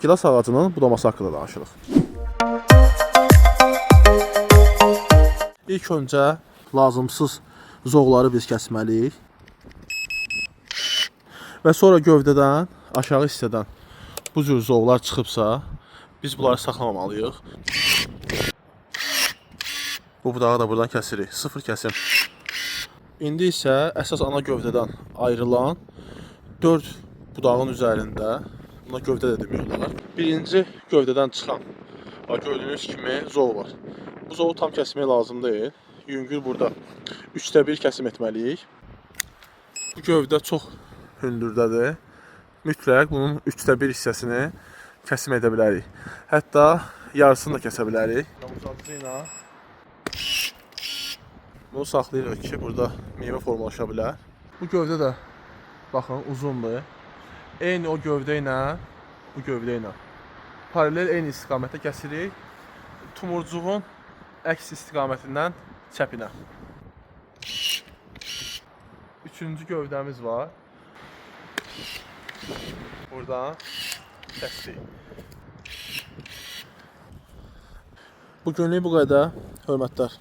gilas ağacının budaması haqqında danışırıq. İlk öncə lazımsız zoğları biz kəsməliyik. Və sonra gövdədən, aşağı hissədən bu cür zoğlar çıxıbsa, biz bunları saxlamamalıyıq. Bu budağı da buradan kəsirik. Sıfır kəsim. İndi isə əsas ana gövdədən ayrılan 4 budağın üzərində, buna gövdə də demək olar, birinci gövdədən çıxan, gördüyünüz kimi zoğ var. Bu zoğu tam kəsmək lazım deyil. Yüngül burada 3də 1 kəsim etməliyik. Bu gövdə çox hündürdədir. Mütləq bunun 3də 1 hissəsini kəsim edə bilərik. Hətta yarısını da kəsə bilərik. Uzadıcı ilə bunu saxlayırıq ki, burada meyvə formalaşa bilər. Bu gövdə də baxın uzundur. Eyni o gövdə ilə bu gövdə ilə paralel eyni istiqamətdə kəsirik. Tumurcuğun əks istiqamətindən çəpinə. Üçüncü gövdəmiz var. Buradan kəsdik. Bugünlük bu qədər. Hörmətlər.